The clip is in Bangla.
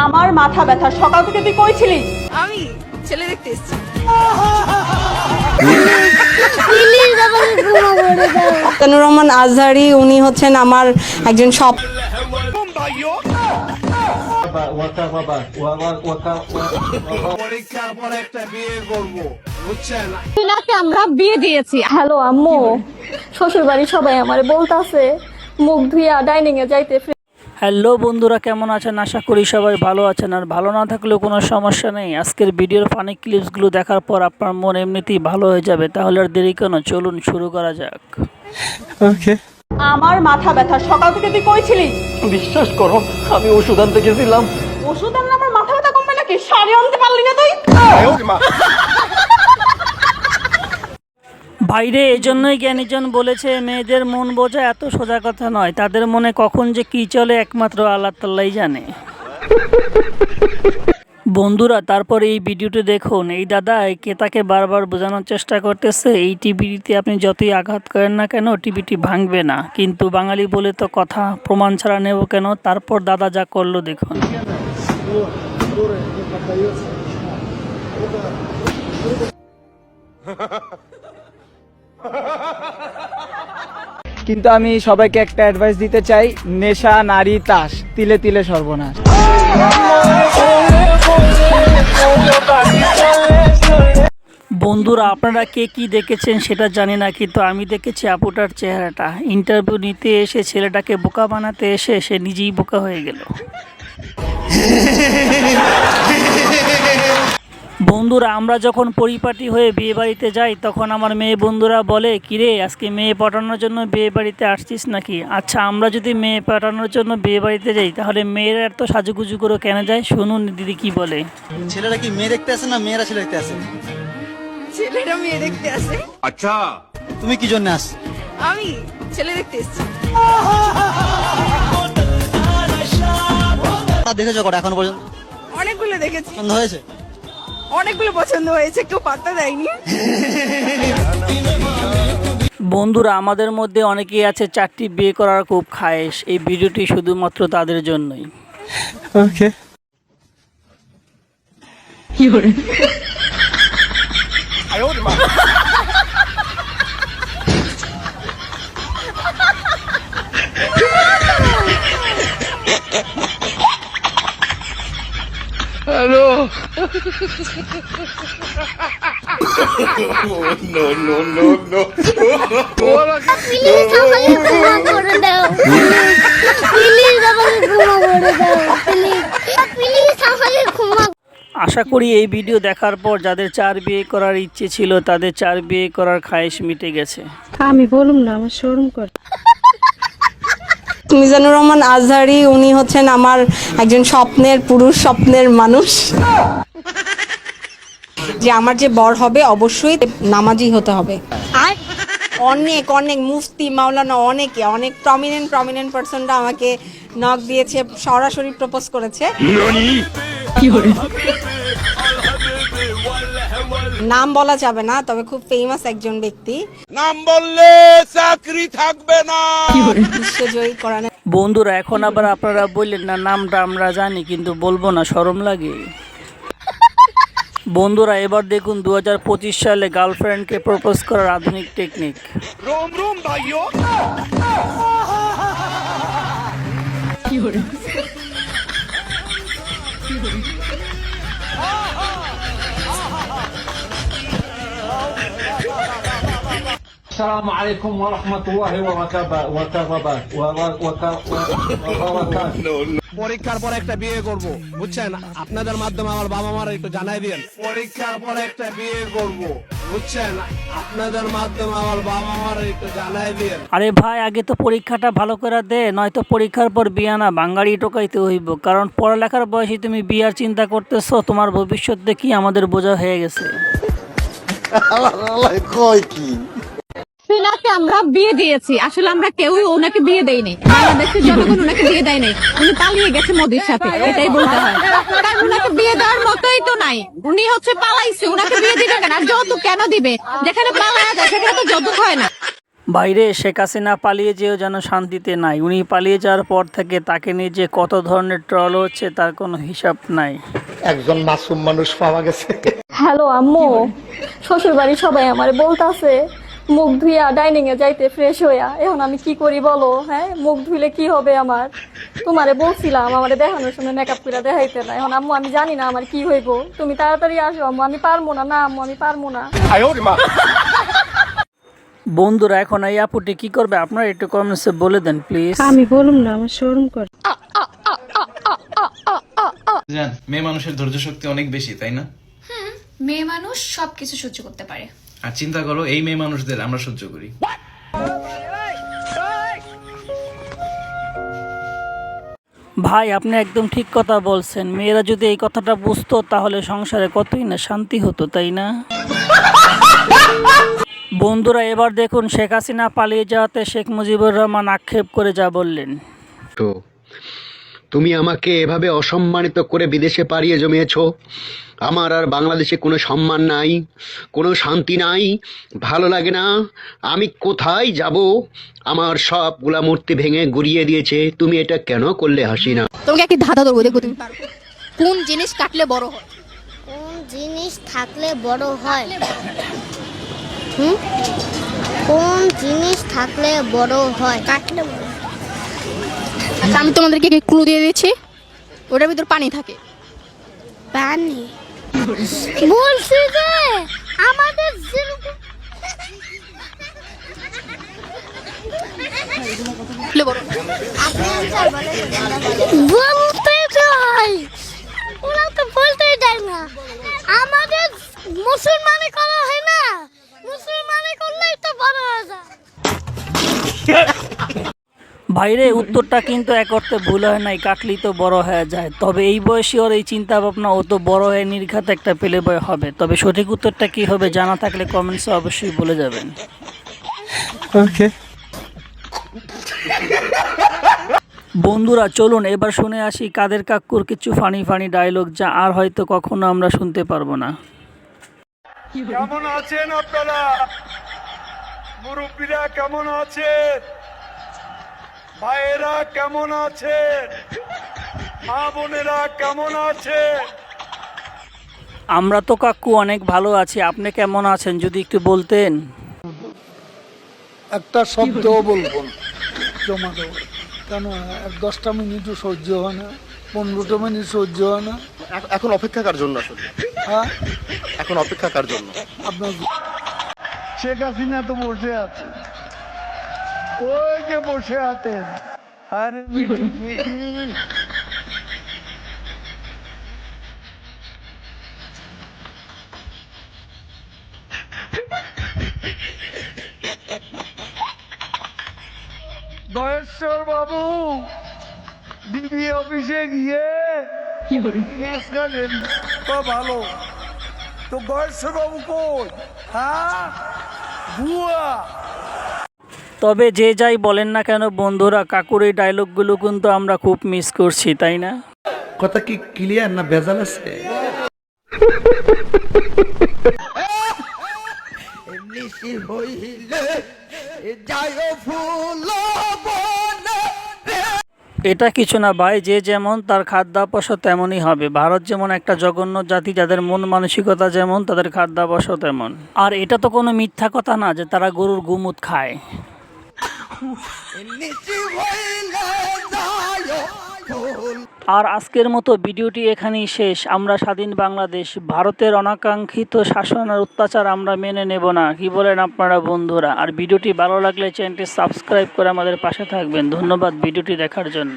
আমার মাথা ব্যথা, সকাল থেকে তুই কই ছিলি? আমি ছেলে দেখতে এসেছি। তানুর রহমান আজহারি, উনি হচ্ছেন আমার একজন সব। আমরা বিয়ে দিয়েছি। হ্যালো আম্মু, শ্বশুর বাড়ি সবাই আমারে বলতাছে মুখ ধুইয়া ডাইনিং এ যাইতে। হ্যালো বন্ধুরা, কেমন আছেন? আশা করি সবাই ভালো আছেন। আর ভালো না থাকলেও কোনো সমস্যা নেই, আজকের ভিডিওর ফানি ক্লিপসগুলো দেখার পর আপনার মন এমনিতেই ভালো হয়ে যাবে। তাহলে আর দেরি কেন, চলুন শুরু করা যাক। ওকে। আমার মাথা ব্যথা, সকাল থেকে তুই কই ছিলি? বিশ্বাস করো, আমি ওষুধ আনতে গেছিলাম। ওষুধ আনলে আমার মাথা ব্যথা কমবে নাকি? শাড়ি আনতে পারলি না তুই? বাইরে এজন্যই জ্ঞানীজন বলেছে, মেয়েদের মন বোঝা এত সোজা কথা নয়, তাদের মনে কখন যে কি চলে একমাত্র আল্লাহ তাআলাই জানে। বন্ধুরা, তারপরে এই ভিডিওটি দেখুন। এই দাদা তাকে বারবার বোঝানোর চেষ্টা করতেছে, এই টিভিতে আপনি যতই আঘাত করেন না কেন টিভিটি ভাঙবে না, কিন্তু বাঙালি বলে তো কথা, প্রমাণ ছাড়া নেব কেন। তারপর দাদা যা করলো দেখুন। কিন্তু আমি সবাইকে একটা অ্যাডভাইস দিতে চাই, নেশা, নারী, তাস, তিলে তিলে সর্বনাশ। বন্ধুরা, আপনারা কে কি দেখেছেন সেটা জানি না, কিন্তু আমি দেখেছি আপুটার চেহারাটা। ইন্টারভিউ নিতে এসে ছেলেটাকে বোকা বানাতে এসে সে নিজেই বোকা হয়ে গেল। বন্ধুরা, আমরা যখন পরিপাটি হয়ে বিয়ে বাড়িতে যাই তখন আমার মেয়ে বন্ধুরা বলে, কিরে আজকে মেয়ে পাঠানোর জন্য বিয়ে বাড়িতে আসছিস নাকি? আচ্ছা, আমরা যদি মেয়ে পাঠানোর জন্য বিয়ে বাড়িতে যাই তাহলে মেয়েরা এত সাজুগুজু করে কেন যায়? শুনুন দিদি কি বলে। ছেলেরা কি মেয়ে দেখতে আসে না মেয়েরা ছেলে দেখতে আসে? ছেলেরা মেয়ে দেখতে আসে। আচ্ছা, তুমি কি জন্য আস? আমি ছেলে দেখতে এসেছি। দেখেছো কটা এখন পর্যন্ত? অনেকগুলো দেখেছি, পছন্দ হয়েছে? অনেকগুলো পছন্দ হয়েছে, কেউ পাত্তা দেয়নি। বন্ধুরা, আমাদের মধ্যে অনেকেই আছে 4টি বিয়ে করার খুব খায়েশ। এই ভিডিওটি শুধুমাত্র তাদের জন্যই। ওকে। আশা করি এই ভিডিও দেখার পর যাদের 4 বিয়ে করার ইচ্ছে ছিল তাদের 4 বিয়ে করার খায়েশ মিটে গেছে। আমি বলুম না, আমার শরম করে। মিজানুর রহমান আজহারি, উনি হচ্ছেন আমার একজন স্বপ্নের পুরুষ, স্বপ্নের মানুষ। যে আমার যে বর হবে অবশ্যই নামাজি হতে হবে। অনেক অনেক মুফতি, মাওলানা, অনেক প্রমিনেন্ট পার্সনরা আমাকে নক দিয়েছে, সরাসরি প্রপোজ করেছে। নাম বলা যাবে না, তবে খুব ফেমাস একজন ব্যক্তি। নাম বললে চাকরি থাকবে না। বিশ্বজয়ী করানো। বন্ধুরা, এখন আবার আপনারা বললেন না নামটা আমরা জানি কিন্তু বলবো না, শরম লাগে। বন্ধুরা, এবার দেখুন 2025 সালে গার্লফ্রেন্ডকে প্রপোজ করার আধুনিক টেকনিক। রোম রোম ভাইও। السلام عليكم ورحمة الله وبركاته. পরীক্ষার পর একটা বিয়ে করব, বুঝছেন? আপনাদের মাধ্যমে আমার বাবা মার একটু জানাই দিন। পরীক্ষার পর একটা বিয়ে করব, বুঝছেন? আপনাদের মাধ্যমে আমার বাবা মার একটু জানাই দিন। আরে ভাই, আগে তো পরীক্ষাটা ভালো করে দে, নয়তো পরীক্ষার পর বিয়া না বাঙালি টোকাইতে হইব। কারণ পড়ালেখার বয়সে তুমি বিয়ার চিন্তা করতেছো, তোমার ভবিষ্যৎ দেখি আমাদের বোঝা হয়ে গেছে। সিনাকে আমরা বিয়ে দিয়েছি, আসলে আমরা কেউই ওনাকে বিয়ে দেইনি। বাংলাদেশের জনগণ ওনাকে বিয়ে দেয় নাই, উনি পালিয়ে গেছে মোদির সাথে, এটাই বলতে হয়। কারণ ওনাকে বিয়ে দেওয়ার মতোই তো নাই, উনি হচ্ছে পালাইছে। ওনাকে বিয়ে দিবে কেন? আর যৌতুক কেন দিবে? যেখানে পালায়া যায় সেখানে তো যৌতুক হয় না। বাইরে শেখ হাসিনা পালিয়ে যেও যেন শান্তিতে নাই। উনি পালিয়ে যাওয়ার পর থেকে তাকে নিয়ে যে কত ধরনের ট্রল হচ্ছে তার কোনো হিসাব নাই। একজন মাসুম মানুষ পাওয়া গেছে। হ্যালো আম্মু, শ্বশুর বাড়ি সবাই আমারে বলতাছে মুখ ধুইয়া ডাইনিং এ যাইতে ফ্রেশ হইয়া। এখন আমি কি করি বলো? হ্যাঁ, মুখ ধুইলে কি হবে আমার? তোমারে বলছিলাম আমারে দেখানোর সময় মেকআপ করে দেখাইতে না। এখন আম্মু আমি জানি না আমার কি হইব, তুমি তাড়াতাড়ি আসো আম্মু। আমি পারবো না। না আম্মু আমি পারবো না। বন্ধুরা এখন এই আপুটি কি করবে আপনারা একটু কমেন্টসে বলে দেন প্লিজ। আমি বলুম না, আমার শরম করে। মেয়ে মানুষের ধৈর্য শক্তি অনেক বেশি, তাই না? মেয়ে মানুষ সবকিছু সহ্য করতে পারে। আর চিন্তা করো এই মেয়ে মানুষদের আমরা সহ্য করি। ভাই আপনি একদম ঠিক কথা বলছেন। মেয়েরা যদি এই কথাটা বুঝতো তাহলে সংসারে কতই না শান্তি হতো, তাই না? বন্ধুরা এবার দেখুন শেখ হাসিনা পালিয়ে যাওয়াতে শেখ মুজিবুর রহমান আক্ষেপ করে যা বললেন। তো তুমি আমাকে এভাবে অসম্মানিত করে বিদেশে পাড়িয়ে জমিয়েছো। আমার আর বাংলাদেশে কোনো সম্মান নাই, কোনো শান্তি নাই, ভালো লাগে না। আমি কোথায় যাব? আমার সবগুলা মূর্তি ভেঙে গুড়িয়ে দিয়েছে। তুমি এটা কেন করলে হাসিনা? তোমাকে একটি ধাঁধা ধরবো, দেখো তুমি পারো। কোন জিনিস কাটলে বড় হয়? কোন জিনিস থাকলে বড় হয়? কোন জিনিস থাকলে বড় হয়? কাটলে বড়। আচ্ছা আমি তোমাদেরকে ক্লু দিয়ে দিচ্ছি, ওটার ভিতর পানি থাকে। পানি? বলছি যে আমাদের বলতে চাই, ওরা তো বলতেই দেয় না। আমাদের মুসলমানি করা হয় না, মুসলমানি করলেই তো বড় হয়ে যায়। বাইরে উত্তরটা কিন্তু এক অর্থে ভুল হয় নাই, কাটলেই তো বড় হয়ে যায়। তবে এই বয়সী ওর এই চিন্তা ভাবনা, ও তো বড় হয়ে নির্ঘাত একটা পেলে বয় হবে। তবে সঠিক উত্তরটা কি হবে জানা থাকলে কমেন্টসে অবশ্যই বলে যাবেন। ওকে বন্ধুরা চলুন এবার শুনে আসি কাদের কাকুর কিছু ফানি ফানি ডায়লগ, যা আর হয়তো কখনো আমরা শুনতে পারবো না। কেমন আছেন আপনারা? মুরব্বীরা কেমন আছেন? ভাইয়েরা কেমন আছেন? মা বোনেরা কেমন আছেন? আমরা তো কাকু অনেক ভালো আছি, আপনি কেমন আছেন যদি একটু বলতেন। একটা শব্দ বলবো না, জমা দেবো কেন? 10টা মিনিটও সহ্য হয় না, 15টা মিনিট সহ্য হয় না। এখন অপেক্ষা কার জন্য আসলে? হ্যাঁ, এখন অপেক্ষা কার জন্য? আপনার শেখ হাসিনা তো বসে আছে, ওই যে বসে আছেন। আরে দয়েশ্বর বাবু ডিবি অফিসে গিয়ে কেস কাটেন তো ভালো। তো দয়েশ্বর বাবু কই? হ্যাঁ, ভুয়া। তবে যে যাই বলেন না কেন বন্ধুরা, কাকুর এই ডায়লগগুলো কিন্তু আমরা খুব মিস করছি, তাই না? কথা কি ক্লিয়ার না ভেজাল আছে? এটা কিছু না ভাই, যে যেমন তার খাদ্যাভ্যাস তেমনই হবে। ভারত যেমন একটা জঘন্য জাতি, যাদের মন মানসিকতা যেমন তাদের খাদ্যাভ্যাস তেমন। আর এটা তো কোনো মিথ্যা কথা না যে তারা গরুর গুমুত খায়। আর আজকের মতো ভিডিওটি এখানেই শেষ। আমরা স্বাধীন বাংলাদেশ, ভারতের অনাকাঙ্ক্ষিত শাসন আর অত্যাচার আমরা মেনে নেব না। কি বলেন আপনারা বন্ধুরা? আর ভিডিওটি ভালো লাগলে চ্যানেলটি সাবস্ক্রাইব করে আমাদের পাশে থাকবেন। ধন্যবাদ ভিডিওটি দেখার জন্য।